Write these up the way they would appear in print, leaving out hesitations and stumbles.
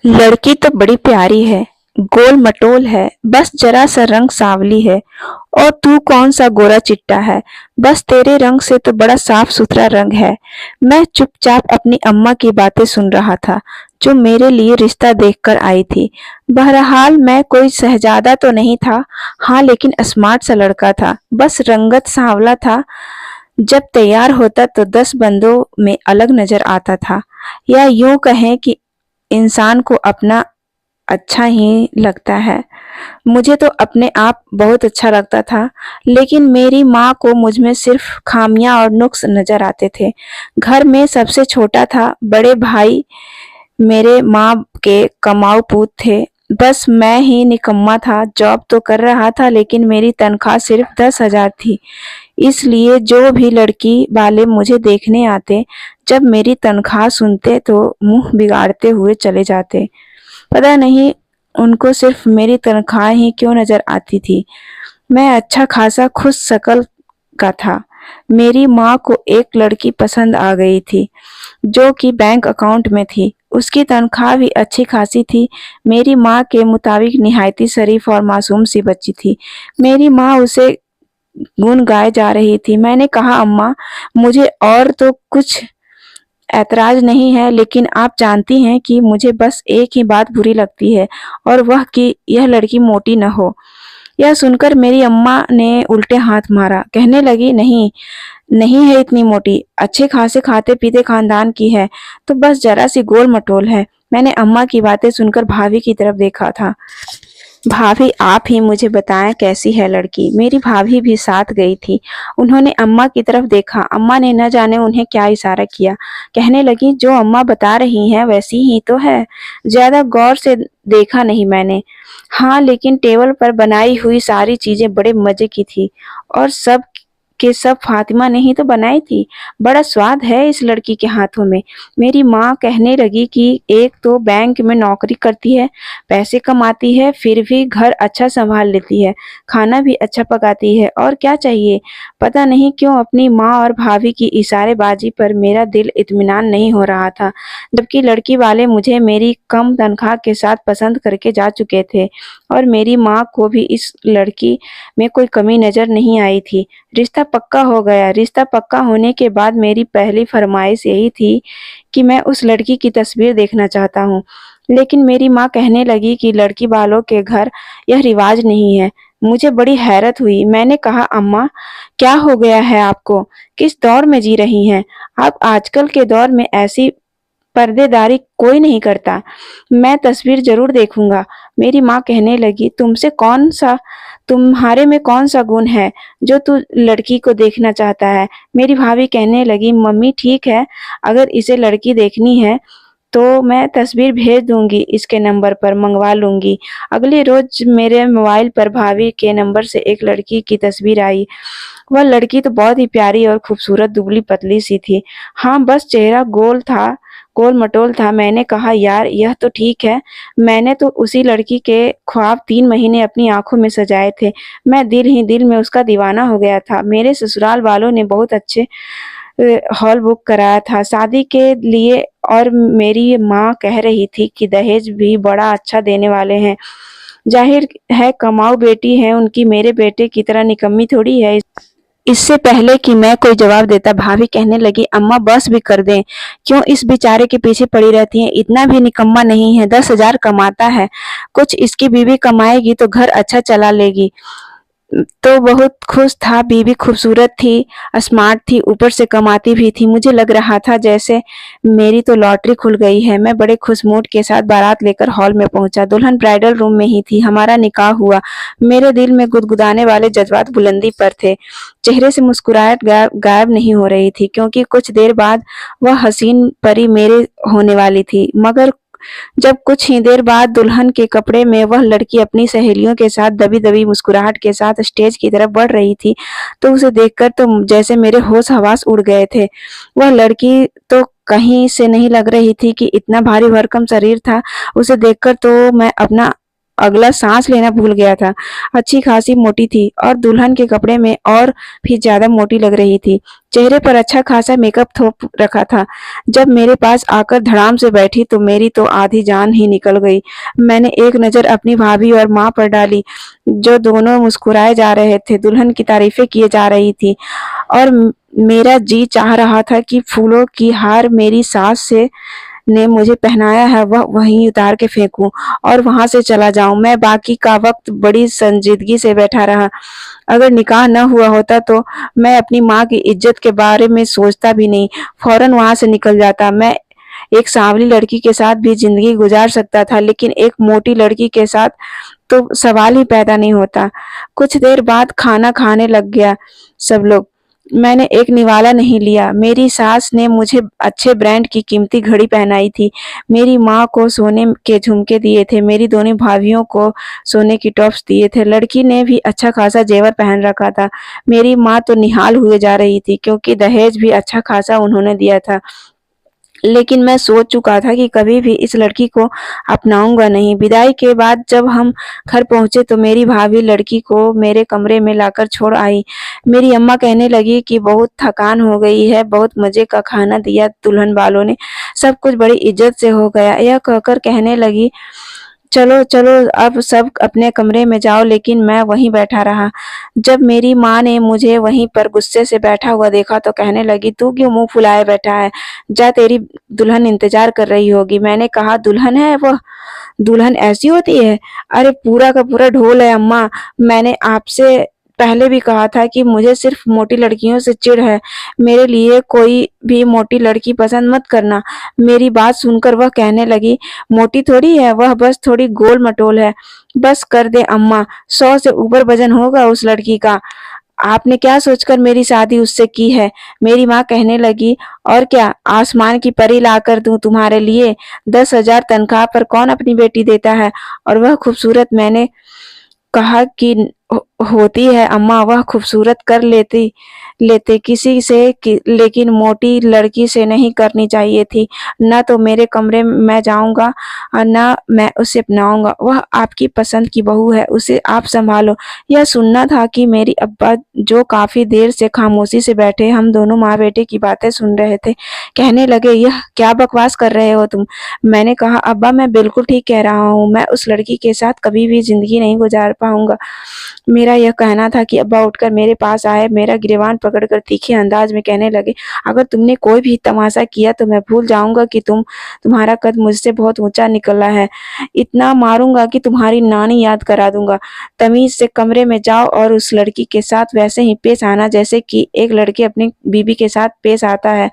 लड़की तो बड़ी प्यारी है, गोल मटोल है, बस जरा सा रंग सांवली है। और तू कौन सा गोरा चिट्टा है, बस तेरे रंग से तो बड़ा साफ सुथरा रंग है। मैं चुपचाप अपनी अम्मा की बातें सुन रहा था, जो मेरे लिए रिश्ता देखकर आई थी। बहरहाल मैं कोई शहजादा तो नहीं था, हाँ लेकिन स्मार्ट सा लड़का था, बस रंगत सांवला था। जब तैयार होता तो 10 बंदों में अलग नजर आता था, या यूं कहें कि इंसान को अपना अच्छा ही लगता है। मुझे तो अपने आप बहुत अच्छा लगता था, लेकिन मेरी माँ को मुझ में सिर्फ खामियां और नुक्स नजर आते थे। घर में सबसे छोटा था, बड़े भाई मेरे माँ के कमाऊ पूत थे। बस मैं ही निकम्मा था, जॉब तो कर रहा था लेकिन मेरी तनख्वाह सिर्फ 10,000 थी। इसलिए जो भी लड़की वाले मुझे देखने आते, जब मेरी तनख्वाह सुनते तो मुंह बिगाड़ते हुए चले जाते। पता नहीं उनको सिर्फ मेरी तनख्वाह ही क्यों नजर आती थी। मैं अच्छा खासा खुश शकल का था। मेरी माँ को एक लड़की पसंद आ गई थी, जो कि बैंक अकाउंट में थी। उसकी तनख्वाह भी अच्छी खासी थी। मेरी माँ के मुताबिक निहायती शरीफ और मासूम सी बच्ची थी। मेरी माँ उसे गुण गाए जा रही थी। मैंने कहा, अम्मा, मुझे और तो कुछ ऐतराज नहीं है, लेकिन आप जानती हैं कि मुझे बस एक ही बात बुरी लगती है, और वह कि यह लड़की मोटी न हो। यह सुनकर मेरी अम्मा ने उल्टे हाथ मारा, कहने लगी, नहीं, नहीं है इतनी मोटी, अच्छे खासे खाते पीते खानदान की है, तो बस जरा सी गोल मटोल है। मैंने अम्मा की बातें सुनकर भाभी की तरफ देखा था। भाभी, आप ही मुझे बताएं कैसी है लड़की। मेरी भाभी भी साथ गई थी। उन्होंने अम्मा की तरफ देखा। अम्मा ने न जाने उन्हें क्या इशारा किया। कहने लगी, जो अम्मा बता रही हैं वैसी ही तो है, ज्यादा गौर से देखा नहीं मैंने। हाँ, लेकिन टेबल पर बनाई हुई सारी चीजें बड़े मजे की थी, और सब के सब फातिमा ने ही तो बनाई थी। बड़ा स्वाद है इस लड़की के हाथों में। मेरी माँ कहने लगी कि एक तो बैंक में नौकरी करती है, पैसे कमाती है, फिर भी घर अच्छा संभाल लेती है, खाना भी अच्छा पकाती है, और क्या चाहिए। पता नहीं क्यों अपनी माँ और भाभी की इशारेबाजी पर मेरा दिल इत्मीनान नहीं हो रहा था, जबकि लड़की वाले मुझे मेरी कम तनख्वाह के साथ पसंद करके जा चुके थे, और मेरी माँ को भी इस लड़की में कोई कमी नजर नहीं आई थी। रिश्ता पक्का हो गया। रिश्ता पक्का होने के बाद मेरी पहली फरमाइश यही थी कि मैं उस लड़की की तस्वीर देखना चाहता हूँ। लेकिन मेरी माँ कहने लगी कि लड़की वालों के घर यह रिवाज नहीं है। मुझे बड़ी हैरत हुई। मैंने कहा, अम्मा, क्या हो गया है आपको, किस दौर में जी रही हैं आप। आजकल के दौर में ऐसी पर्देदारी कोई नहीं करता। मैं तस्वीर जरूर देखूंगा। मेरी माँ कहने लगी, तुम्हारे में कौन सा गुण है जो तू लड़की को देखना चाहता है। मेरी भाभी कहने लगी, मम्मी ठीक है, अगर इसे लड़की देखनी है तो मैं तस्वीर भेज दूंगी, इसके नंबर पर मंगवा लूंगी। अगले रोज मेरे मोबाइल पर भाभी के नंबर से एक लड़की की तस्वीर आई। वह लड़की तो बहुत ही प्यारी और खूबसूरत, दुबली पतली सी थी। हाँ, बस चेहरा गोल मटोल था। मैंने कहा, यार यह तो ठीक है। मैंने तो उसी लड़की के ख्वाब 3 महीने अपनी आंखों में सजाए थे। मैं दिल ही दिल में उसका दीवाना हो गया था। मेरे ससुराल वालों ने बहुत अच्छे हॉल बुक कराया था शादी के लिए, और मेरी माँ कह रही थी कि दहेज भी बड़ा अच्छा देने वाले हैं। जाहिर है कमाऊ बेटी है उनकी, मेरे बेटे की तरह निकम्मी थोड़ी है। इससे पहले कि मैं कोई जवाब देता, भाभी कहने लगी, अम्मा बस भी कर दें, क्यों इस बेचारे के पीछे पड़ी रहती हैं। इतना भी निकम्मा नहीं है, 10,000 कमाता है, कुछ इसकी बीवी कमाएगी तो घर अच्छा चला लेगी। तो बहुत खुश था। बीवी खूबसूरत थी, स्मार्ट थी, ऊपर से कमाती भी थी। मुझे लग रहा था जैसे मेरी तो लॉटरी खुल गई है। मैं बड़े खुश मूड के साथ बारात लेकर हॉल में पहुंचा। दुल्हन ब्राइडल रूम में ही थी। हमारा निकाह हुआ। मेरे दिल में गुदगुदाने वाले जज्बात बुलंदी पर थे। चेहरे से मुस्कुराहट गायब नहीं हो रही थी, क्योंकि कुछ देर बाद वह हसीन परी मेरे होने वाली थी। मगर जब कुछ ही देर बाद दुल्हन के कपड़े में वह लड़की अपनी सहेलियों के साथ दबी दबी मुस्कुराहट के साथ स्टेज की तरफ बढ़ रही थी, तो उसे देखकर तो जैसे मेरे होश हवास उड़ गए थे। वह लड़की तो कहीं से नहीं लग रही थी कि इतना भारी भरकम शरीर था। उसे देखकर तो मैं अपना अगला सांस लेना भूल गया था। अच्छी खासी मोटी थी और दुल्हन के कपड़े में और भी ज्यादा मोटी लग रही थी। चेहरे पर अच्छा खासा मेकअप थोप रखा था। जब मेरे पास आकर धड़ाम से बैठी तो मेरी तो आधी जान ही निकल गई। मैंने एक नजर अपनी भाभी और माँ पर डाली, जो दोनों मुस्कुराए जा रहे थे, दुल्हन की तारीफें किए जा रही थी, और मेरा जी चाह रहा था कि फूलों की हार मेरी सास से ने मुझे पहनाया है वह वहीं उतार के फेंकूं और वहां से चला जाऊं। मैं बाकी का वक्त बड़ी संजीदगी से बैठा रहा। अगर निकाह न हुआ होता तो मैं अपनी माँ की इज्जत के बारे में सोचता भी नहीं, फौरन वहां से निकल जाता। मैं एक सांवली लड़की के साथ भी जिंदगी गुजार सकता था, लेकिन एक मोटी लड़की के साथ तो सवाल ही पैदा नहीं होता। कुछ देर बाद खाना खाने लग गया सब लोग। मैंने एक निवाला नहीं लिया। मेरी सास ने मुझे अच्छे ब्रांड की कीमती घड़ी पहनाई थी। मेरी माँ को सोने के झुमके दिए थे। मेरी दोनों भाभियों को सोने की टॉप्स दिए थे। लड़की ने भी अच्छा खासा जेवर पहन रखा था। मेरी माँ तो निहाल हुए जा रही थी, क्योंकि दहेज भी अच्छा खासा उन्होंने दिया था। लेकिन मैं सोच चुका था कि कभी भी इस लड़की को अपनाऊंगा नहीं। विदाई के बाद जब हम घर पहुंचे तो मेरी भाभी लड़की को मेरे कमरे में लाकर छोड़ आई। मेरी अम्मा कहने लगी कि बहुत थकान हो गई है, बहुत मजे का खाना दिया दुल्हन वालों ने, सब कुछ बड़ी इज्जत से हो गया। यह कहकर कहने लगी, चलो चलो अब सब अपने कमरे में जाओ, लेकिन मैं वहीं बैठा रहा। जब मेरी माँ ने मुझे वहीं पर गुस्से से बैठा हुआ देखा तो कहने लगी, तू क्यों मुंह फुलाए बैठा है, जा तेरी दुल्हन इंतजार कर रही होगी। मैंने कहा, दुल्हन है वह? दुल्हन ऐसी होती है? अरे पूरा का पूरा ढोल है अम्मा। मैंने आपसे पहले भी कहा था कि मुझे सिर्फ मोटी लड़कियों से चिढ़ है। मेरे लिए कोई भी मोटी लड़की पसंद मत करना। मेरी बात सुनकर वह कहने लगी, मोटी थोड़ी है वह, बस थोड़ी गोल मटोल है। बस कर दे अम्मा, 100 से ऊपर वजन होगा उस लड़की का। आपने क्या सोचकर मेरी शादी उससे की है? मेरी माँ कहने लगी, और क्या, आसमान की परी लाकर दूं तुम्हारे लिए? 10,000 तनख्वाह पर कौन अपनी बेटी देता है? और वह खूबसूरत? मैंने कहा कि होती है अम्मा, वह खूबसूरत कर लेती लेते किसी से लेकिन मोटी लड़की से नहीं करनी चाहिए थी। न तो मेरे कमरे में मैं जाऊंगा और न मैं उसे अपनाऊंगा। वह आपकी पसंद की बहू है, उसे आप संभालो। यह सुनना था कि मेरी अब्बा, जो काफी देर से खामोशी से बैठे हम दोनों माँ बेटे की बातें सुन रहे थे, कहने लगे, यह क्या बकवास कर रहे हो तुम? मैंने कहा, अब्बा मैं बिल्कुल ठीक कह रहा हूँ, मैं उस लड़की के साथ कभी भी जिंदगी नहीं गुजार पाऊंगा। मेरा यह कहना था कि अब्बा उठकर मेरे पास आए, मेरा गिरबान पकड़कर तीखे अंदाज में कहने लगे, अगर तुमने कोई भी तमाशा किया तो मैं भूल जाऊंगा कि तुम्हारा कद मुझसे बहुत ऊंचा निकला है। इतना मारूंगा कि तुम्हारी नानी याद करा दूंगा। तमीज से कमरे में जाओ और उस लड़की के साथ वैसे ही पेश आना जैसे कि एक लड़के अपनी बीबी के साथ पेश आता है।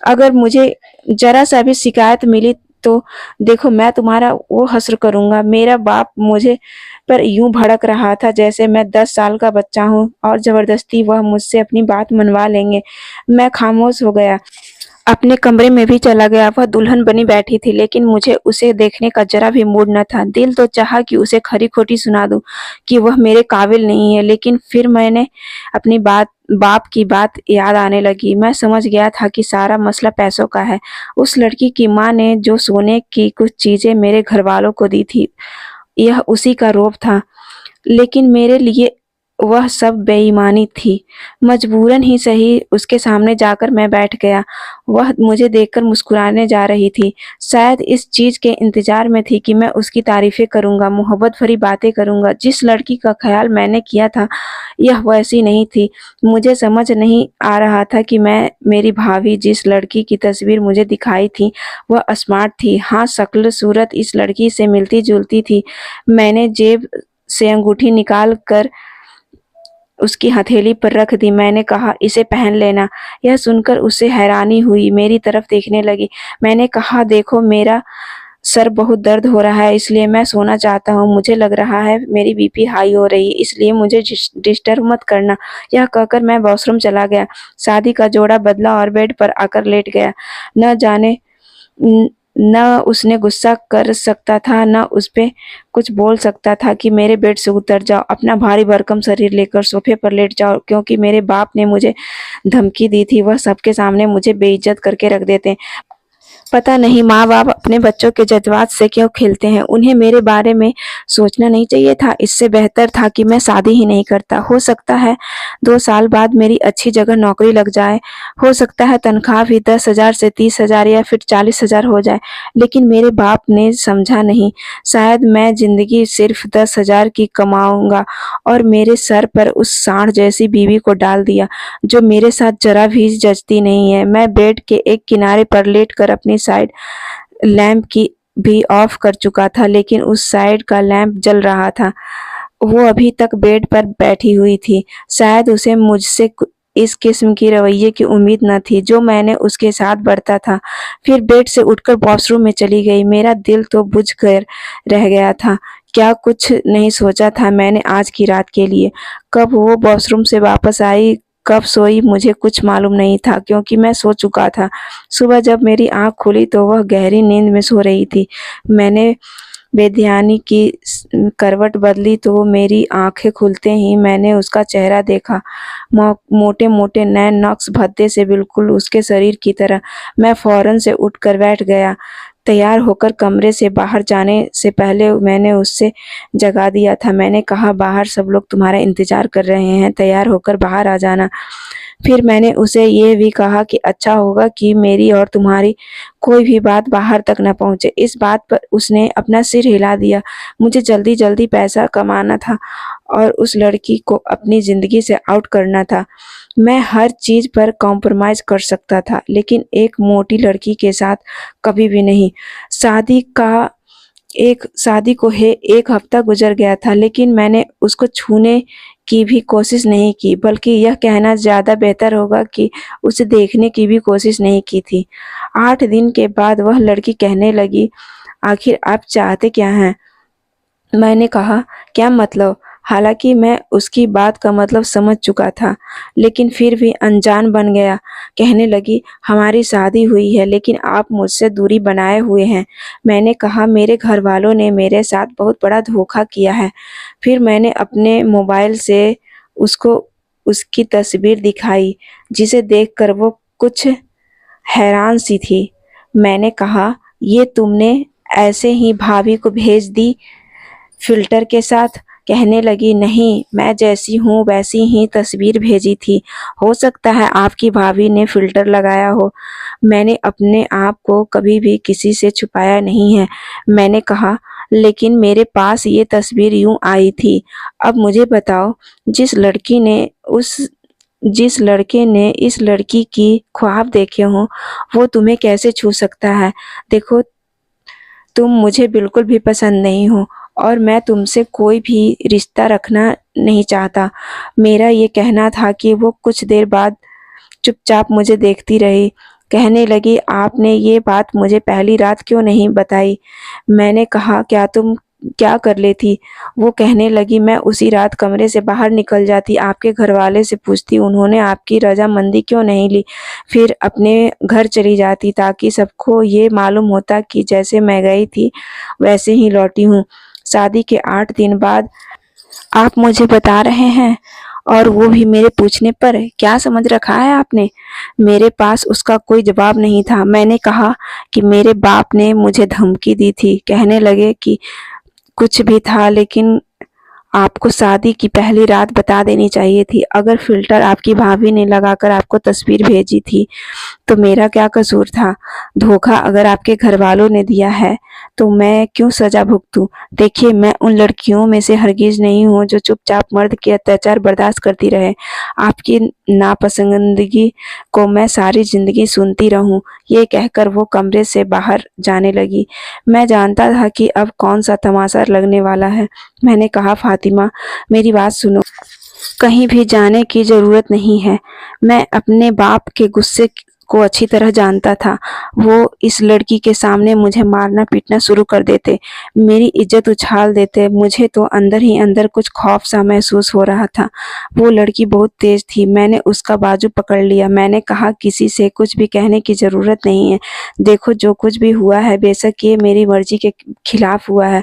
अगर मुझे जरा सा भी शिकायत मिली तो देखो मैं तुम्हारा वो हश्र करूंगा। मेरा बाप मुझे पर यूं भड़क रहा था जैसे मैं 10 साल का बच्चा हूँ और जबरदस्ती वह मुझसे अपनी बात मनवा लेंगे। मैं खामोश हो गया, अपने कमरे में भी चला गया। वह दुल्हन बनी बैठी थी, लेकिन मुझे उसे देखने का जरा भी मूड न था। दिल तो चाहा कि उसे खरी खोटी सुना दूं कि वह मेरे काबिल नहीं है, लेकिन फिर मैंने अपनी बाप की बात याद आने लगी। मैं समझ गया था कि सारा मसला पैसों का है। उस लड़की की माँ ने जो सोने की कुछ चीजें मेरे घर वालों को दी थी, यह उसी का रोब था, लेकिन मेरे लिए वह सब बेईमानी थी। मजबूरन ही सही उसके सामने जाकर मैं बैठ गया। वह मुझे देखकर मुस्कुराने जा रही थी। शायद इस चीज के इंतजार में थी कि मैं उसकी तारीफें करूंगा, मोहब्बत भरी बातें करूंगा। जिस लड़की का ख्याल मैंने किया था, यह वैसी नहीं थी। मुझे समझ नहीं आ रहा था कि मेरी भाभी जिस लड़की की तस्वीर मुझे दिखाई थी, वह स्मार्ट थी। हाँ, शक्ल सूरत इस लड़की से मिलती जुलती थी। मैंने जेब से अंगूठी निकाल कर उसकी हथेली पर रख दी। मैंने कहा, इसे पहन लेना। यह सुनकर उसे हैरानी हुई, मेरी तरफ देखने लगी। मैंने कहा, देखो मेरा सर बहुत दर्द हो रहा है, इसलिए मैं सोना चाहता हूँ। मुझे लग रहा है मेरी बीपी हाई हो रही है, इसलिए मुझे डिस्टर्ब मत करना। यह कहकर मैं वॉशरूम चला गया। शादी का जोड़ा बदला और बेड पर आकर लेट गया। न जाने न उसने गुस्सा कर सकता था, न उस पे कुछ बोल सकता था कि मेरे बेड से उतर जाओ, अपना भारी भरकम शरीर लेकर सोफे पर लेट जाओ, क्योंकि मेरे बाप ने मुझे धमकी दी थी, वह सबके सामने मुझे बेइज्जत करके रख देते। पता नहीं माँ बाप अपने बच्चों के जज्बात से क्यों खेलते हैं। उन्हें मेरे बारे में सोचना नहीं चाहिए था। इससे बेहतर था कि मैं शादी ही नहीं करता। हो सकता है 2 साल बाद मेरी अच्छी जगह नौकरी लग जाए। हो सकता है तनख्वाह भी 10,000 से 30,000 या फिर 40,000 हो जाए। लेकिन मेरे बाप ने समझा नहीं। शायद मैं जिंदगी सिर्फ 10,000 की कमाऊंगा और मेरे सर पर उस सांड जैसी बीवी को डाल दिया जो मेरे साथ जरा भी जचती नहीं है। मैं बेड के एक किनारे पर लेटकर अपनी साइड लैंप की भी ऑफ कर चुका था, लेकिन उस साइड का लैंप जल रहा था। वो अभी तक बेड पर बैठी हुई थी। शायद उसे मुझसे इस किस्म की रवैये की उम्मीद न थी जो मैंने उसके साथ बरता था। फिर बेड से उठकर वॉशरूम में चली गई। मेरा दिल तो बुझ कर रह गया था। क्या कुछ नहीं सोचा था मैंने आज की रात के लिए। कब वो वॉशरूम से वापस आई, कब सोई, मुझे कुछ मालूम नहीं था क्योंकि मैं सो चुका था। सुबह जब मेरी आँख खुली तो वह गहरी नींद में सो रही थी। मैंने बेध्यानी की करवट बदली तो मेरी आंखें खुलते ही मैंने उसका चेहरा देखा। मोटे मोटे नैन नक्श भद्दे से बिल्कुल उसके शरीर की तरह। मैं फौरन से उठकर बैठ गया। तैयार होकर कमरे से बाहर जाने से पहले मैंने उससे जगा दिया था। मैंने कहा, बाहर सब लोग तुम्हारा इंतजार कर रहे हैं, तैयार होकर बाहर आ जाना। फिर मैंने उसे ये भी कहा कि अच्छा होगा कि मेरी और तुम्हारी कोई भी बात बाहर तक न पहुंचे। इस बात पर उसने अपना सिर हिला दिया। मुझे जल्दी जल्दी पैसा कमाना था और उस लड़की को अपनी ज़िंदगी से आउट करना था। मैं हर चीज़ पर कॉम्प्रोमाइज़ कर सकता था, लेकिन एक मोटी लड़की के साथ कभी भी नहीं। शादी को 1 हफ्ता गुजर गया था, लेकिन मैंने उसको छूने की भी कोशिश नहीं की, बल्कि यह कहना ज़्यादा बेहतर होगा कि उसे देखने की भी कोशिश नहीं की थी। 8 दिन के बाद वह लड़की कहने लगी, आखिर आप चाहते क्या हैं? मैंने कहा, क्या मतलब? हालांकि मैं उसकी बात का मतलब समझ चुका था, लेकिन फिर भी अनजान बन गया। कहने लगी, हमारी शादी हुई है, लेकिन आप मुझसे दूरी बनाए हुए हैं। मैंने कहा, मेरे घर वालों ने मेरे साथ बहुत बड़ा धोखा किया है। फिर मैंने अपने मोबाइल से उसको उसकी तस्वीर दिखाई, जिसे देखकर वो कुछ हैरान सी थी। मैंने कहा, ये तुमने ऐसे ही भाभी को भेज दी फ़िल्टर के साथ? कहने लगी, नहीं, मैं जैसी हूँ वैसी ही तस्वीर भेजी थी। हो सकता है आपकी भाभी ने फ़िल्टर लगाया हो। मैंने अपने आप को कभी भी किसी से छुपाया नहीं है। मैंने कहा, लेकिन मेरे पास ये तस्वीर यूँ आई थी। अब मुझे बताओ, जिस लड़के ने इस लड़की की ख्वाब देखे हों, वो तुम्हें कैसे छू सकता है? देखो, तुम मुझे बिल्कुल भी पसंद नहीं हो और मैं तुमसे कोई भी रिश्ता रखना नहीं चाहता। मेरा ये कहना था कि वो कुछ देर बाद चुपचाप मुझे देखती रही। कहने लगी, आपने ये बात मुझे पहली रात क्यों नहीं बताई? मैंने कहा, क्या कर लेती? वो कहने लगी, मैं उसी रात कमरे से बाहर निकल जाती, आपके घरवाले से पूछती उन्होंने आपकी रजामंदी क्यों नहीं ली, फिर अपने घर चली जाती ताकि सबको ये मालूम होता कि जैसे मैं गई थी वैसे ही लौटी हूँ। शादी के 8 दिन बाद आप मुझे बता रहे हैं, और वो भी मेरे पूछने पर? क्या समझ रखा है आपने? मेरे पास उसका कोई जवाब नहीं था। मैंने कहा कि मेरे बाप ने मुझे धमकी दी थी। कहने लगे कि कुछ भी था, लेकिन आपको शादी की पहली रात बता देनी चाहिए थी। अगर फ़िल्टर आपकी भाभी ने लगाकर आपको तस्वीर भेजी थी, तो मेरा क्या कसूर था? धोखा अगर आपके घरवालों ने दिया है, तो मैं क्यों सज़ा भुगतूँ? देखिए, मैं उन लड़कियों में से हरगिज़ नहीं हूँ जो चुपचाप मर्द के अत्याचार बर्दाश्त करती रहे। आपकी नापसंदगी को मैं सारी ज़िंदगी सुनती रहूँ। ये कहकर वो कमरे से बाहर जाने लगी। मैं जानता था कि अब कौन-सा तमाशा लगने वाला है। मैंने कहा, फातिमा, मेरी बात सुनो। कहीं भी जाने की ज़रूरत नहीं है। मैं अपने बाप के गुस्से को अच्छी तरह जानता था। वो इस लड़की के सामने मुझे मारना-पीटना शुरू कर देते, मेरी इज़्ज़त उछाल देते। मुझे तो अंदर ही अंदर कुछ खौफ़-सा महसूस हो रहा था। वो लड़की बहुत तेज़ थी। मैंने उसका बाजू पकड़ लिया। मैंने कहा, किसी से कुछ भी कहने की ज़रूरत नहीं है। देखो, जो कुछ भी हुआ है, बेशक ये मेरी मर्ज़ी के खिलाफ़ हुआ है,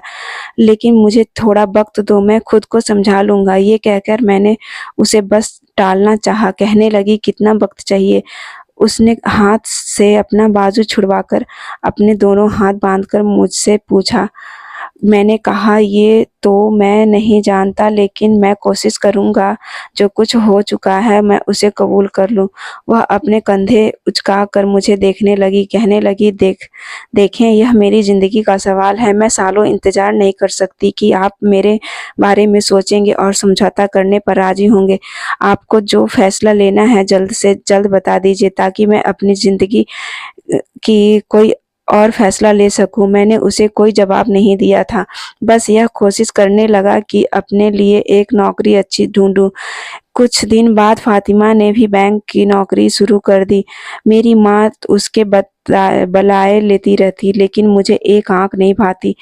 लेकिन मुझे थोड़ा वक़्त दो, मैं खुद को समझा लूँगा। ये कहकर मैंने उसे बस टालना चाहा। कहने लगी, कितना वक़्त चाहिए? उसने हाथ से अपना बाजू छुड़वाकर अपने दोनों हाथ बांधकर मुझसे पूछा। मैंने कहा, ये तो मैं नहीं जानता, लेकिन मैं कोशिश करूँगा। जो कुछ हो चुका है मैं उसे कबूल कर लूँ। वह अपने कंधे उचकाकर मुझे देखने लगी, कहने लगी, देखें, यह मेरी ज़िंदगी का सवाल है। मैं सालों इंतज़ार नहीं कर सकती कि आप मेरे बारे में सोचेंगे और समझौता करने पर राज़ी होंगे। आपको जो फ़ैसला लेना है जल्द से जल्द बता दीजिए, ताकि मैं अपनी ज़िंदगी की कोई और फ़ैसला ले सकूँ। मैंने उसे कोई जवाब नहीं दिया था, बस यह कोशिश करने लगा कि अपने लिए एक नौकरी अच्छी ढूँढूँ। कुछ दिन बाद फ़ातिमा ने भी बैंक की नौकरी शुरू कर दी। मेरी माँ उसके बलाए लेती रहती, लेकिन मुझे एक आँख नहीं भाती।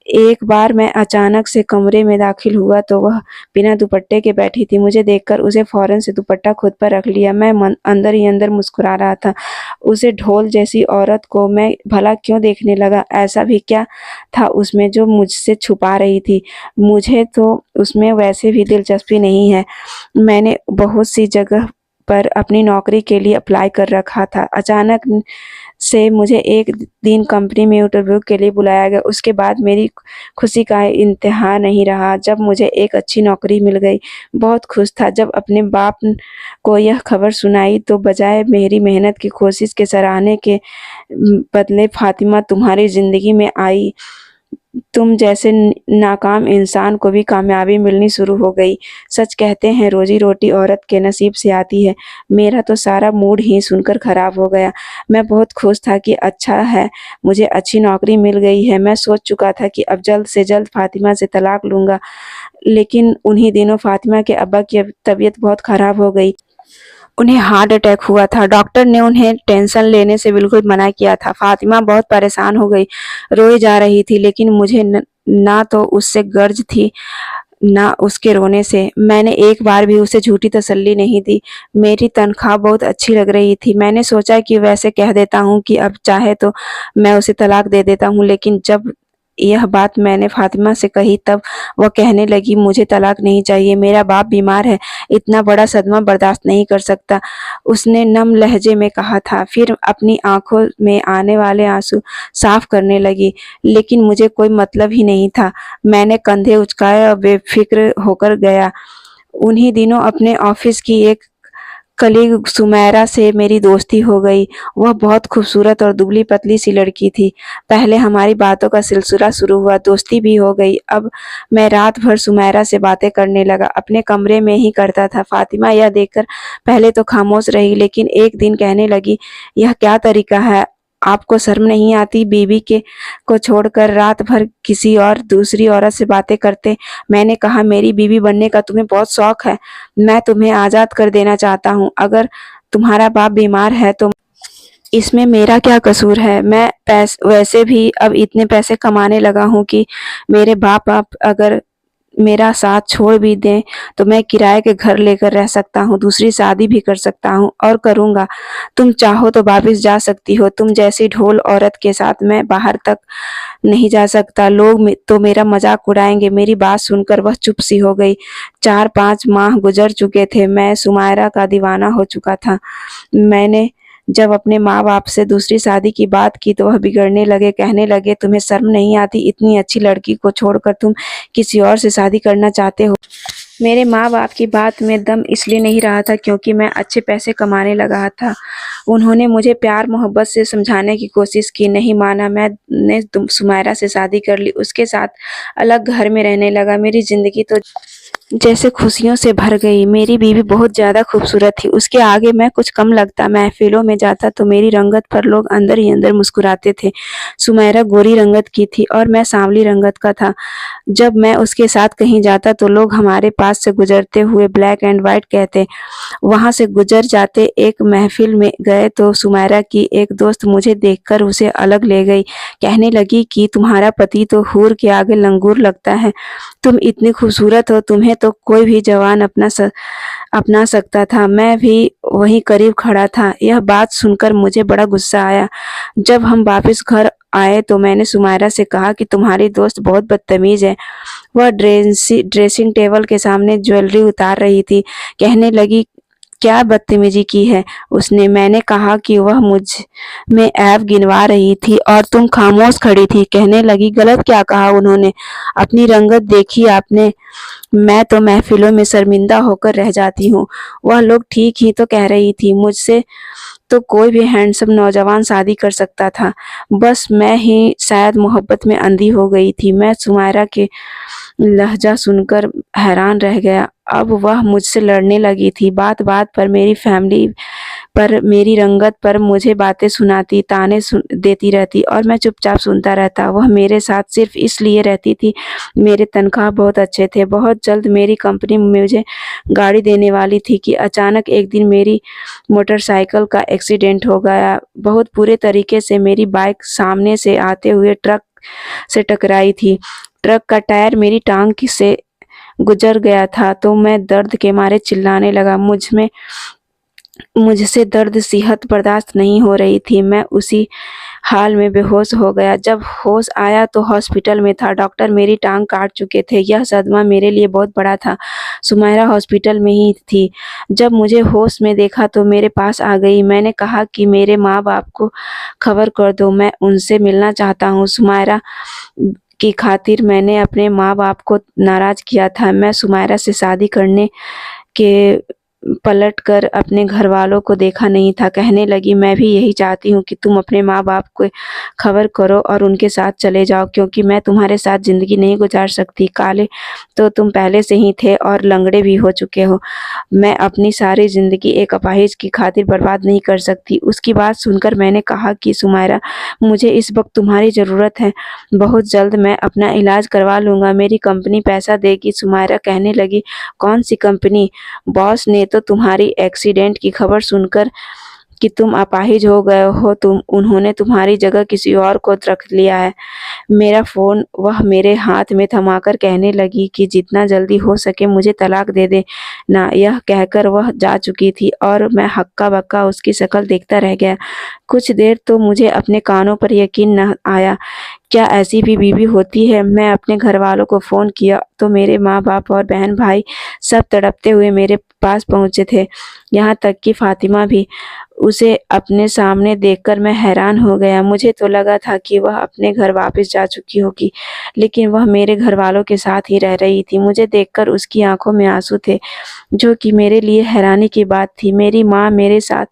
एक बार मैं अचानक से कमरे में दाखिल हुआ तो वह बिना दुपट्टे के बैठी थी। मुझे देखकर उसे फ़ौरन से दुपट्टा खुद पर रख लिया। मैं अंदर ही अंदर मुस्कुरा रहा था। उसे ढोल जैसी औरत को मैं भला क्यों देखने लगा? ऐसा भी क्या था उसमें जो मुझसे छुपा रही थी? मुझे तो उसमें वैसे भी दिलचस्पी नहीं है। मैंने बहुत सी जगह पर अपनी नौकरी के लिए अप्लाई कर रखा था। अचानक से मुझे एक दिन कंपनी में इंटरव्यू के लिए बुलाया गया। उसके बाद मेरी खुशी का इंतहा नहीं रहा जब मुझे एक अच्छी नौकरी मिल गई। बहुत खुश था। जब अपने बाप को यह खबर सुनाई तो बजाय मेरी मेहनत की कोशिश के सराहने के बदले, फ़ातिमा तुम्हारी ज़िंदगी में आई तुम जैसे नाकाम इंसान को भी कामयाबी मिलनी शुरू हो गई। सच कहते हैं, रोजी-रोटी औरत के नसीब से आती है। मेरा तो सारा मूड ही सुनकर खराब हो गया। मैं बहुत खुश था कि अच्छा है, मुझे अच्छी नौकरी मिल गई है। मैं सोच चुका था कि अब जल्द से जल्द फ़ातिमा से तलाक लूँगा। लेकिन उन्हीं दिनों फ़ातिमा के अब्बा की तबीयत बहुत खराब हो गई। उन्हें हार्ट अटैक हुआ था। डॉक्टर ने उन्हें टेंशन लेने से बिल्कुल मना किया था। फ़ातिमा बहुत परेशान हो गई, रोए जा रही थी, लेकिन मुझे ना तो उससे गर्ज थी, ना उसके रोने से। मैंने एक बार भी उसे झूठी तसल्ली नहीं दी। मेरी तनख्वाह बहुत अच्छी लग रही थी। मैंने सोचा कि वैसे कह देता हूँ कि अब चाहे तो मैं उसे तलाक दे देता हूँ, लेकिन जब यह बात मैंने फ़ातिमा से कही तब वह कहने लगी, मुझे तलाक नहीं चाहिए, मेरा बाप बीमार है, इतना बड़ा सदमा बर्दाश्त नहीं कर सकता। उसने नम लहजे में कहा था। फिर अपनी आँखों में आने वाले आँसू साफ़ करने लगी, लेकिन मुझे कोई मतलब ही नहीं था। मैंने कंधे उचकाए और बेफ़िक्र होकर गया। उन्हीं दिनों अपने ऑफ़िस की एक कलीग सुमैरा से मेरी दोस्ती हो गई। वह बहुत खूबसूरत और दुबली-पतली सी लड़की थी। पहले हमारी बातों का सिलसिला शुरू हुआ, दोस्ती भी हो गई। अब मैं रात भर सुमैरा से बातें करने लगा, अपने कमरे में ही करता था। फ़ातिमा यह देखकर पहले तो खामोश रही, लेकिन एक दिन कहने लगी, यह क्या तरीका है? आपको शर्म नहीं आती बीवी के को छोड़कर रात भर किसी और दूसरी औरत से बातें करते? मैंने कहा, मेरी बीवी बनने का तुम्हें बहुत शौक है। मैं तुम्हें आज़ाद कर देना चाहता हूँ। अगर तुम्हारा बाप बीमार है तो इसमें मेरा क्या कसूर है? मैं वैसे भी अब इतने पैसे कमाने लगा हूँ कि मेरे बाप आप अगर मेरा साथ छोड़ भी दें तो मैं किराए के घर लेकर रह सकता हूँ, दूसरी शादी भी कर सकता हूँ और करूँगा। तुम चाहो तो वापस जा सकती हो। तुम जैसी ढोल औरत के साथ मैं बाहर तक नहीं जा सकता। लोग तो मेरा मजाक उड़ाएंगे। मेरी बात सुनकर वह चुप सी हो गई। 4-5 माह गुजर चुके थे। मैं सुमायरा का दीवाना हो चुका था। मैंने जब अपने माँ बाप से दूसरी शादी की बात की तो वह बिगड़ने लगे, कहने लगे, तुम्हें शर्म नहीं आती? इतनी अच्छी लड़की को छोड़कर तुम किसी और से शादी करना चाहते हो? मेरे माँ बाप की बात में दम इसलिए नहीं रहा था क्योंकि मैं अच्छे पैसे कमाने लगा था। उन्होंने मुझे प्यार मोहब्बत से समझाने की कोशिश की, नहीं माना। मैंने सुमायरा से शादी कर ली, उसके साथ अलग घर में रहने लगा। मेरी ज़िंदगी तो जैसे खुशियों से भर गई। मेरी बीवी बहुत ज़्यादा खूबसूरत थी, उसके आगे मैं कुछ कम लगता। महफ़िलों में जाता तो मेरी रंगत पर लोग अंदर ही अंदर मुस्कुराते थे। सुमैरा गोरी रंगत की थी और मैं सांवली रंगत का था। जब मैं उसके साथ कहीं जाता तो लोग हमारे पास से गुजरते हुए ब्लैक एंड वाइट कहते। वहाँ से गुजर जाते। एक महफ़िल में गए तो सुमैरा की एक दोस्त मुझे देखकर उसे अलग ले गई। कहने लगी कि तुम्हारा पति तो हूर के आगे लंगूर लगता है। तुम इतनी खूबसूरत हो, तुम्हें तो कोई भी जवान अपना सकता था। मैं भी वहीं करीब खड़ा था। यह बात सुनकर मुझे बड़ा गुस्सा आया। जब हम वापस घर आए तो मैंने सुमायरा से कहा कि तुम्हारी दोस्त बहुत बदतमीज है। वह ड्रेसिंग टेबल के सामने ज्वेलरी उतार रही थी। कहने लगी, क्या बदतमीजी की है उसने। मैंने कहा कि वह मुझ में ऐब गिनवा रही थी और तुम खामोश खड़ी थी। कहने लगी, गलत क्या कहा उन्होंने? अपनी रंगत देखी आपने? मैं तो महफिलों में शर्मिंदा होकर रह जाती हूँ। वह लोग ठीक ही तो कह रही थी, मुझसे तो कोई भी हैंडसम नौजवान शादी कर सकता था। बस मैं ही शायद मोहब्बत में अंधी हो गई थी। मैं सुमायरा के लहजा सुनकर हैरान रह गया। अब वह मुझसे लड़ने लगी थी। बात बात पर मेरी फैमिली पर, मेरी रंगत पर मुझे बातें सुनाती, ताने देती रहती और मैं चुपचाप सुनता रहता। वह मेरे साथ सिर्फ इसलिए रहती थी, मेरे तनख्वाह बहुत अच्छे थे। बहुत जल्द मेरी कंपनी मुझे गाड़ी देने वाली थी कि अचानक एक दिन मेरी मोटरसाइकिल का एक्सीडेंट हो गया। बहुत बुरे तरीके से मेरी बाइक सामने से आते हुए ट्रक से टकराई थी। ट्रक का टायर मेरी टांग से गुजर गया था तो मैं दर्द के मारे चिल्लाने लगा। मुझसे दर्द सेहत बर्दाश्त नहीं हो रही थी। मैं उसी हाल में बेहोश हो गया। जब होश आया तो हॉस्पिटल में था। डॉक्टर मेरी टांग काट चुके थे। यह सदमा मेरे लिए बहुत बड़ा था। सुमायरा हॉस्पिटल में ही थी। जब मुझे होश में देखा तो मेरे पास आ गई। मैंने कहा कि मेरे माँ बाप को खबर कर दो, मैं उनसे मिलना चाहता हूँ। सुमायरा की खातिर मैंने अपने माँ बाप को नाराज किया था। मैं सुमायरा से शादी करने के पलट कर अपने घर वालों को देखा नहीं था। कहने लगी, मैं भी यही चाहती हूँ कि तुम अपने माँ बाप को खबर करो और उनके साथ चले जाओ, क्योंकि मैं तुम्हारे साथ ज़िंदगी नहीं गुजार सकती। काले तो तुम पहले से ही थे और लंगड़े भी हो चुके हो। मैं अपनी सारी ज़िंदगी एक अपाहिज की खातिर बर्बाद नहीं कर सकती। उसकी बात सुनकर मैंने कहा कि सुमायरा, मुझे इस वक्त तुम्हारी ज़रूरत है। बहुत जल्द मैं अपना इलाज करवा लूँगा। मेरी कंपनी पैसा देगी। सुमायरा कहने लगी, कौन सी कंपनी? बॉस ने तो तुम्हारी एक्सीडेंट की खबर सुनकर कि तुम अपाहिज हो गए हो, उन्होंने तुम्हारी जगह किसी और को रख लिया है। मेरा फ़ोन वह मेरे हाथ में थमाकर कहने लगी कि जितना जल्दी हो सके मुझे तलाक दे दे ना। यह कहकर वह जा चुकी थी और मैं हक्का बक्का उसकी शक्ल देखता रह गया। कुछ देर तो मुझे अपने कानों पर यकीन न आया। क्या ऐसी भी बीवी होती है? मैं अपने घर वालों को फ़ोन किया तो मेरे माँ बाप और बहन भाई सब तड़पते हुए मेरे पास पहुँचे थे, यहाँ तक कि फ़ातिमा भी। उसे अपने सामने देखकर मैं हैरान हो गया। मुझे तो लगा था कि वह अपने घर वापस जा चुकी होगी, लेकिन वह मेरे घर वालों के साथ ही रह रही थी। मुझे देखकर उसकी आंखों में आंसू थे, जो कि मेरे लिए हैरानी की बात थी। मेरी माँ मेरे साथ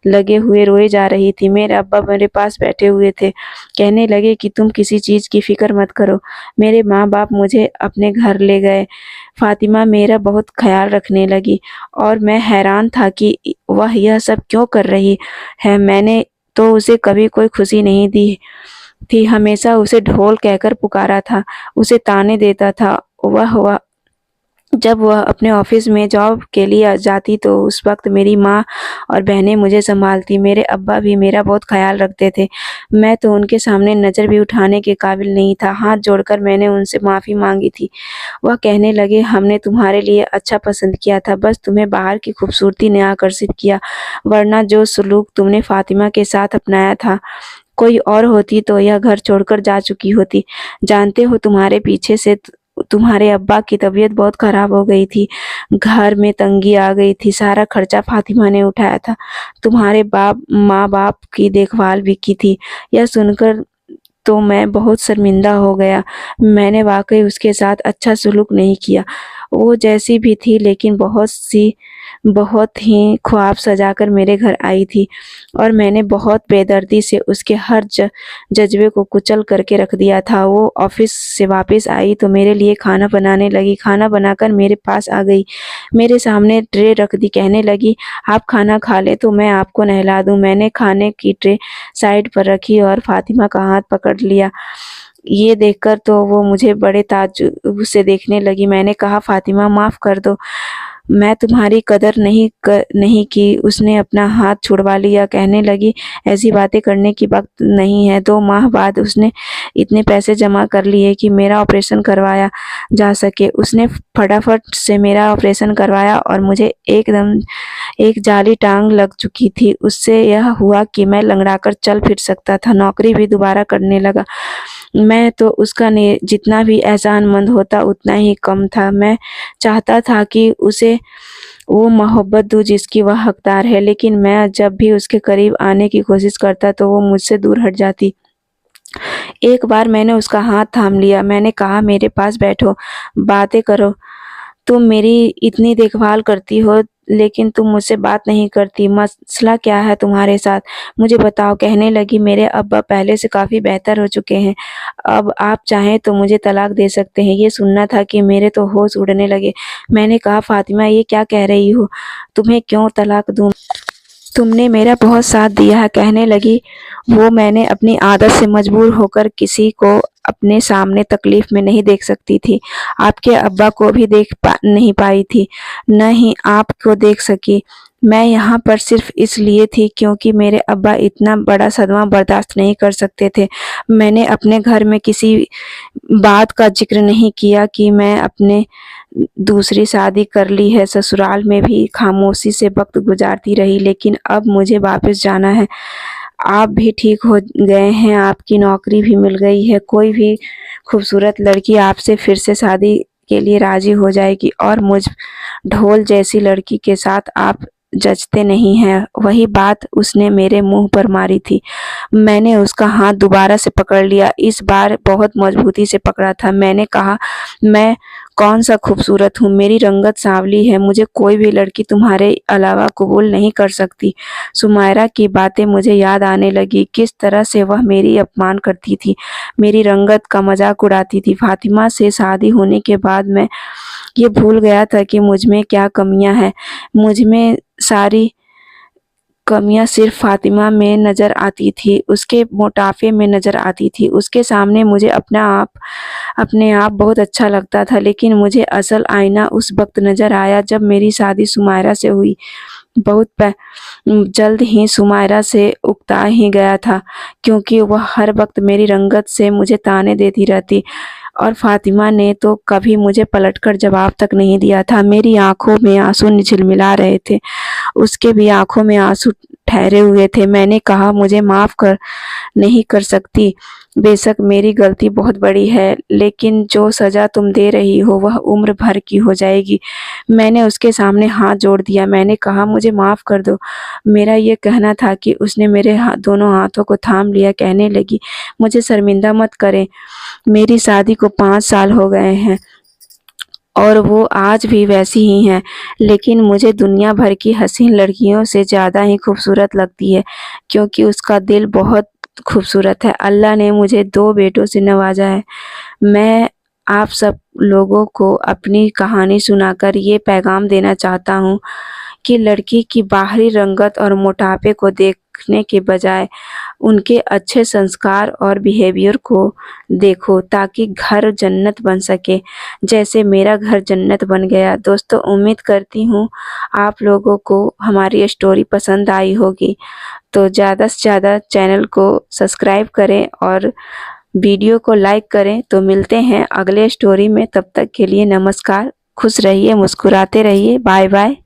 लगे हुए रोए जा रही थी। मेरे अब्बा मेरे पास बैठे हुए थे। कहने लगे कि तुम किसी चीज़ की फ़िक्र मत करो। मेरे माँ बाप मुझे अपने घर ले गए। फ़ातिमा मेरा बहुत ख्याल रखने लगी और मैं हैरान था कि वह यह सब क्यों कर रही है। मैंने तो उसे कभी कोई खुशी नहीं दी थी। हमेशा उसे ढोल कहकर पुकारा था, उसे ताने देता था। वह जब वह अपने ऑफिस में जॉब के लिए जाती तो उस वक्त मेरी माँ और बहनें मुझे संभालती। मेरे अब्बा भी मेरा बहुत ख्याल रखते थे। मैं तो उनके सामने नज़र भी उठाने के काबिल नहीं था। हाथ जोड़कर मैंने उनसे माफ़ी मांगी थी। वह कहने लगे, हमने तुम्हारे लिए अच्छा पसंद किया था, बस तुम्हें बाहर की खूबसूरती ने आकर्षित किया, वरना जो सलूक तुमने फ़ातिमा के साथ अपनाया था, कोई और होती तो यह घर छोड़कर जा चुकी होती। जानते हो, तुम्हारे पीछे से तुम्हारे अब्बा की तबीयत बहुत ख़राब हो गई थी। घर में तंगी आ गई थी। सारा खर्चा फ़ातिमा ने उठाया था। तुम्हारे माँ बाप की देखभाल भी की थी। यह सुनकर तो मैं बहुत शर्मिंदा हो गया। मैंने वाक़ई उसके साथ अच्छा सलूक नहीं किया। वो जैसी भी थी, लेकिन बहुत ही ख्वाब सजाकर मेरे घर आई थी और मैंने बहुत बेदर्दी से उसके हर जज़्बे को कुचल करके रख दिया था। वो ऑफ़िस से वापस आई तो मेरे लिए खाना बनाने लगी। खाना बनाकर मेरे पास आ गई, मेरे सामने ट्रे रख दी। कहने लगी, आप खाना खा लें तो मैं आपको नहला दूँ। मैंने खाने की ट्रे साइड पर रखी और फ़ातिमा का हाथ पकड़ लिया। ये देखकर तो वो मुझे बड़े ताज्जुब से देखने लगी। मैंने कहा, फ़ातिमा, माफ़ कर दो, मैं तुम्हारी कदर नहीं की। उसने अपना हाथ छुड़वा लिया। कहने लगी, ऐसी बातें करने की वक्त नहीं है। 2 माह बाद उसने इतने पैसे जमा कर लिए कि मेरा ऑपरेशन करवाया जा सके। उसने फटाफट से मेरा ऑपरेशन करवाया और मुझे एकदम एक जाली टांग लग चुकी थी। उससे यह हुआ कि मैं लंगड़ाकर चल फिर सकता था। नौकरी भी दोबारा करने लगा। मैं तो उसका जितना भी एहसानमंद होता उतना ही कम था। मैं चाहता था कि उसे वो मोहब्बत दूँ जिसकी वह हकदार है, लेकिन मैं जब भी उसके करीब आने की कोशिश करता तो वो मुझसे दूर हट जाती। एक बार मैंने उसका हाथ थाम लिया। मैंने कहा, मेरे पास बैठो, बातें करो। तुम मेरी इतनी देखभाल करती हो, लेकिन तुम मुझसे बात नहीं करती। मसला क्या है तुम्हारे साथ? मुझे बताओ। कहने लगी, मेरे अब्बा पहले से काफ़ी बेहतर हो चुके हैं। अब आप चाहें तो मुझे तलाक दे सकते हैं। ये सुनना था कि मेरे तो होश उड़ने लगे। मैंने कहा, फातिमा, ये क्या कह रही हो? तुम्हें क्यों तलाक दूँ? तुमने मेरा बहुत साथ दिया है। कहने लगी वो, मैंने अपनी आदत से मजबूर होकर किसी को अपने सामने तकलीफ में नहीं देख सकती थी। आपके अब्बा को भी नहीं पाई थी, न ही आपको देख सकी। मैं यहाँ पर सिर्फ इसलिए थी क्योंकि मेरे अब्बा इतना बड़ा सदमा बर्दाश्त नहीं कर सकते थे। मैंने अपने घर में किसी बात का जिक्र नहीं किया कि मैं अपने दूसरी शादी कर ली है। ससुराल में भी खामोशी से वक्त गुजारती रही, लेकिन अब मुझे वापस जाना है। आप भी ठीक हो गए हैं, आपकी नौकरी भी मिल गई है, कोई भी खूबसूरत लड़की आपसे फिर से शादी के लिए राजी हो जाएगी और मुझ ढोल जैसी लड़की के साथ आप जचते नहीं हैं। वही बात उसने मेरे मुंह पर मारी थी। मैंने उसका हाथ दोबारा से पकड़ लिया, इस बार बहुत मजबूती से पकड़ा था। मैंने कहा, मैं कौन सा खूबसूरत हूँ? मेरी रंगत सांवली है, मुझे कोई भी लड़की तुम्हारे अलावा कबूल नहीं कर सकती। सुमायरा की बातें मुझे याद आने लगी, किस तरह से वह मेरी अपमान करती थी, मेरी रंगत का मजाक उड़ाती थी। फातिमा से शादी होने के बाद मैं ये भूल गया था कि मुझ में क्या कमियां हैं। मुझ में सारी कमियां सिर्फ फातिमा में नज़र आती थी, उसके मोटापे में नज़र आती थी। उसके सामने मुझे अपने आप बहुत अच्छा लगता था, लेकिन मुझे असल आईना उस वक्त नज़र आया जब मेरी शादी सुमायरा से हुई। बहुत जल्द ही सुमायरा से उकता ही गया था, क्योंकि वह हर वक्त मेरी रंगत से मुझे ताने देती रहती, और फातिमा ने तो कभी मुझे पलटकर जवाब तक नहीं दिया था। मेरी आंखों में आंसू झिलमिला रहे थे, उसके भी आंखों में आंसू ठहरे हुए थे। मैंने कहा, मुझे माफ़ नहीं कर सकती। बेशक मेरी गलती बहुत बड़ी है, लेकिन जो सज़ा तुम दे रही हो वह उम्र भर की हो जाएगी। मैंने उसके सामने हाथ जोड़ दिया। मैंने कहा, मुझे माफ़ कर दो। मेरा ये कहना था कि उसने मेरे दोनों हाथों को थाम लिया। कहने लगी, मुझे शर्मिंदा मत करें। मेरी शादी को 5 साल हो गए हैं और वो आज भी वैसी ही हैं, लेकिन मुझे दुनिया भर की हसीन लड़कियों से ज़्यादा ही खूबसूरत लगती है, क्योंकि उसका दिल बहुत खूबसूरत है। अल्लाह ने मुझे 2 बेटों से नवाजा है। मैं आप सब लोगों को अपनी कहानी सुनाकर ये पैगाम देना चाहता हूँ कि लड़की की बाहरी रंगत और मोटापे को देखने के बजाय उनके अच्छे संस्कार और बिहेवियर को देखो, ताकि घर जन्नत बन सके, जैसे मेरा घर जन्नत बन गया। दोस्तों, उम्मीद करती हूँ आप लोगों को हमारी स्टोरी पसंद आई होगी, तो ज़्यादा से ज़्यादा चैनल को सब्सक्राइब करें और वीडियो को लाइक करें। तो मिलते हैं अगले स्टोरी में, तब तक के लिए नमस्कार। खुश रहिए, मुस्कुराते रहिए। Bye bye.